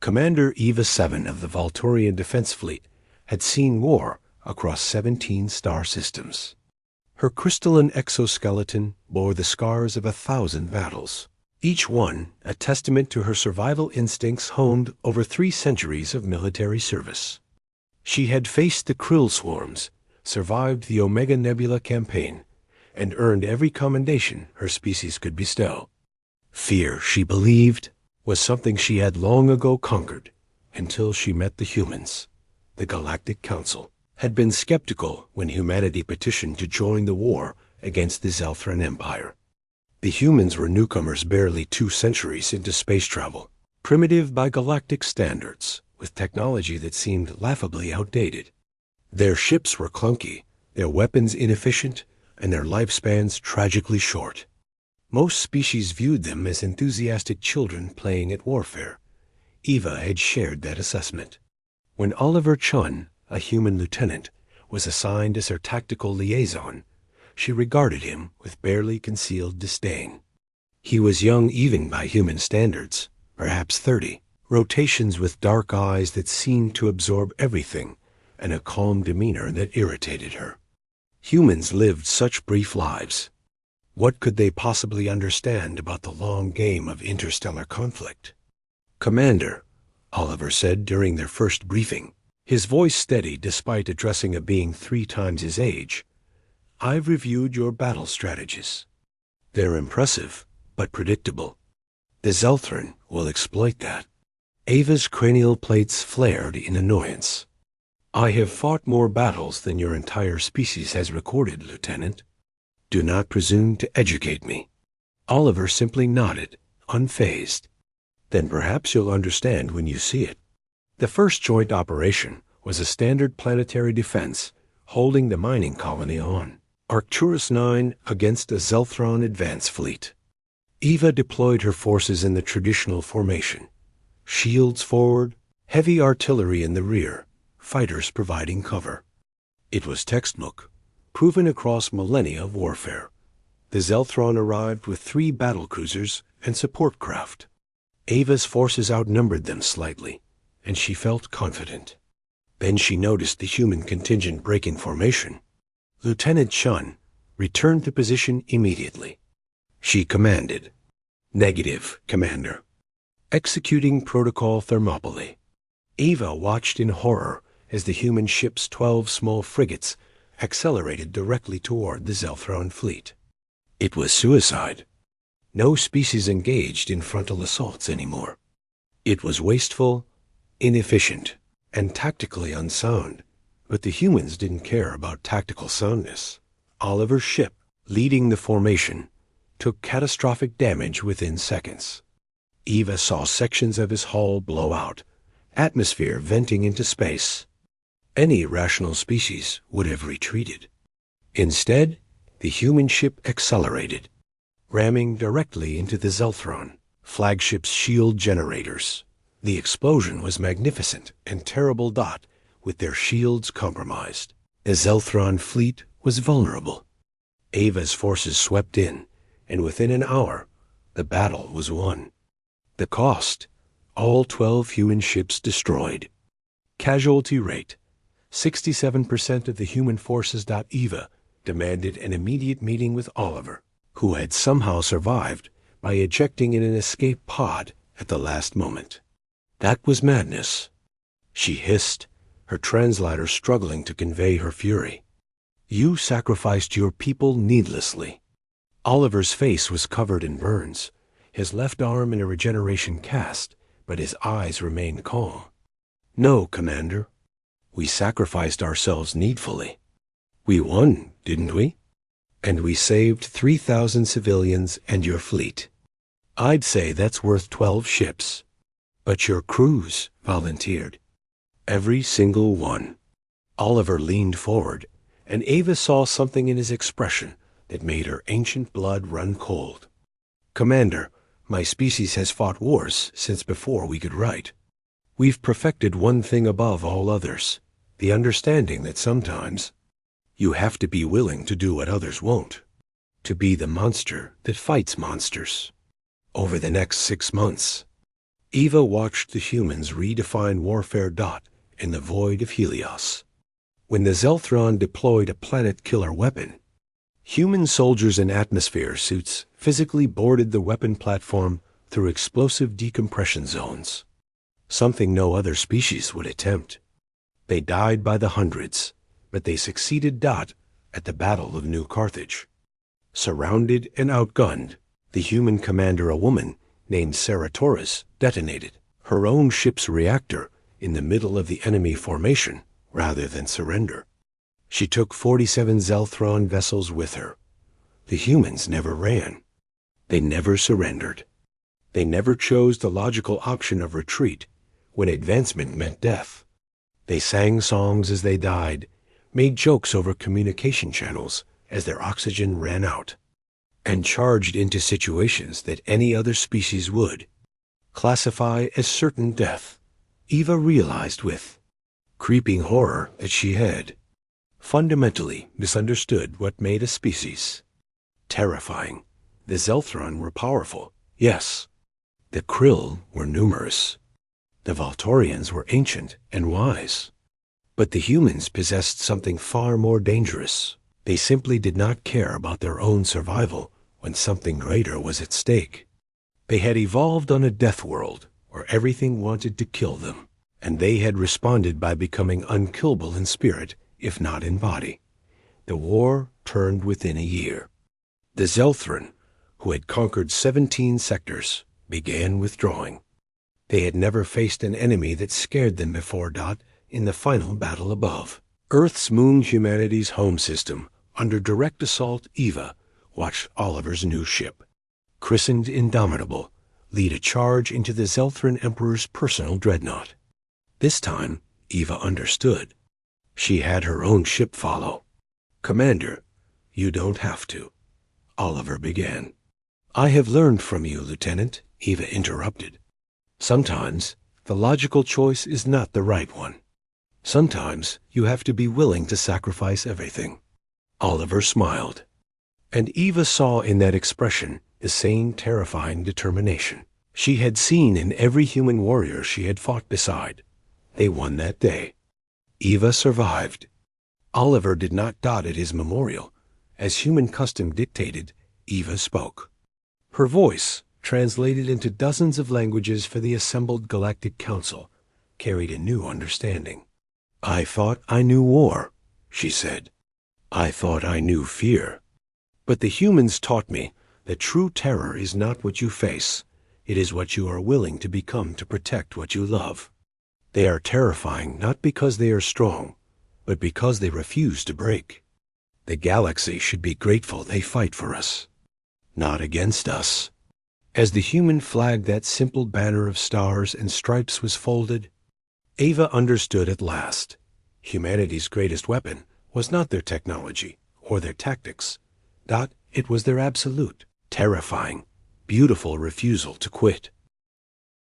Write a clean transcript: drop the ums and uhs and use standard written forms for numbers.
Commander Eva 7 of the Volturian Defense Fleet had seen war across 17 star systems. Her crystalline exoskeleton bore the scars of 1,000 battles, each one a testament to her survival instincts honed over 3 centuries of military service. She had faced the krill swarms, survived the Omega Nebula campaign, and earned every commendation her species could bestow. Fear, she believed, was something she had long ago conquered, until she met the humans. The Galactic Council had been skeptical when humanity petitioned to join the war against the Zelthran Empire. The humans were newcomers barely 2 centuries into space travel, primitive by galactic standards, with technology that seemed laughably outdated. Their ships were clunky, their weapons inefficient, and their lifespans tragically short. Most species viewed them as enthusiastic children playing at warfare. Eva had shared that assessment. When Oliver Chun, a human lieutenant, was assigned as her tactical liaison, she regarded him with barely concealed disdain. He was young even by human standards, perhaps 30, rotations with dark eyes that seemed to absorb everything, and a calm demeanor that irritated her. Humans lived such brief lives. What could they possibly understand about the long game of interstellar conflict? "Commander," Oliver said during their first briefing, his voice steady despite addressing a being 3 times his age, "I've reviewed your battle strategies. They're impressive, but predictable. The Zelthran will exploit that." Ava's cranial plates flared in annoyance. "I have fought more battles than your entire species has recorded, Lieutenant. Do not presume to educate me." Oliver simply nodded, unfazed. "Then perhaps you'll understand when you see it." The first joint operation was a standard planetary defense, holding the mining colony on. Arcturus 9 against a Zelthran advance fleet. Eva deployed her forces in the traditional formation. Shields forward, heavy artillery in the rear, fighters providing cover. It was textbook, proven across millennia of warfare. The Zelthran arrived with 3 battlecruisers and support craft. Ava's forces outnumbered them slightly, and she felt confident. Then she noticed the human contingent breaking formation. Lieutenant Chun returned to position immediately. She commanded, "Negative, Commander. Executing Protocol Thermopylae." Eva watched in horror as the human ship's 12 small frigates accelerated directly toward the Zelthran fleet. It was suicide. No species engaged in frontal assaults anymore. It was wasteful, inefficient, and tactically unsound. But the humans didn't care about tactical soundness. Oliver's ship, leading the formation, took catastrophic damage within seconds. Eva saw sections of his hull blow out, atmosphere venting into space. Any rational species would have retreated. Instead, the human ship accelerated, ramming directly into the Zelthran, flagship's shield generators. The explosion was magnificent and terrible dot, with their shields compromised. The Zelthran fleet was vulnerable. Ava's forces swept in, and within an hour, the battle was won. The cost, all 12 human ships destroyed. Casualty rate, 67% of the human forces. Eva demanded an immediate meeting with Oliver, who had somehow survived by ejecting in an escape pod at the last moment. That was madness. She hissed, her translator struggling to convey her fury. "You sacrificed your people needlessly." Oliver's face was covered in burns, his left arm in a regeneration cast, but his eyes remained calm. "No, Commander. We sacrificed ourselves needfully. We won, didn't we? And we saved 3,000 civilians and your fleet. I'd say that's worth 12 ships. But your crews volunteered. Every single one." Oliver leaned forward, and Ava saw something in his expression that made her ancient blood run cold. "Commander, my species has fought wars since before we could write. We've perfected one thing above all others, the understanding that sometimes you have to be willing to do what others won't, to be the monster that fights monsters. Over the next 6 months, Eva watched the humans redefine warfare. In the void of Helios. When the Zelthron deployed a planet-killer weapon, human soldiers in atmosphere suits physically boarded the weapon platform through explosive decompression zones, something no other species would attempt. They died by the hundreds, but they succeeded. At the Battle of New Carthage. Surrounded and outgunned, the human commander, a woman named Ceratoris, detonated her own ship's reactor in the middle of the enemy formation rather than surrender. She took 47 Zelthron vessels with her. The humans never ran. They never surrendered. They never chose the logical option of retreat when advancement meant death. They sang songs as they died, made jokes over communication channels as their oxygen ran out, and charged into situations that any other species would classify as certain death. Eva realized with creeping horror that she had fundamentally misunderstood what made a species terrifying. The Zelthron were powerful, yes. The Krill were numerous. The Volturians were ancient and wise. But the humans possessed something far more dangerous. They simply did not care about their own survival when something greater was at stake. They had evolved on a death world where everything wanted to kill them, and they had responded by becoming unkillable in spirit, if not in body. The war turned within a year. The Zelthron, who had conquered 17 sectors, began withdrawing. They had never faced an enemy that scared them before. In the final battle above Earth's moon, humanity's home system, under direct assault, Eva watched Oliver's new ship, christened Indomitable, lead a charge into the Zelthron Emperor's personal dreadnought. This time, Eva understood. She had her own ship follow. "Commander, you don't have to," Oliver began. "I have learned from you, Lieutenant," Eva interrupted. "Sometimes the logical choice is not the right one. Sometimes you have to be willing to sacrifice everything." Oliver smiled, and Eva saw in that expression the same terrifying determination she had seen in every human warrior she had fought beside. They won that day. Eva survived. Oliver did not dot at his memorial. As human custom dictated, Eva spoke. Her voice, translated into dozens of languages for the assembled Galactic Council, carried a new understanding. "I thought I knew war," she said. "I thought I knew fear. But the humans taught me that true terror is not what you face. It is what you are willing to become to protect what you love. They are terrifying not because they are strong, but because they refuse to break. The galaxy should be grateful they fight for us, not against us." As the human flag, that simple banner of stars and stripes, was folded, Eva understood at last. Humanity's greatest weapon was not their technology or their tactics. It was their absolute, terrifying, beautiful refusal to quit.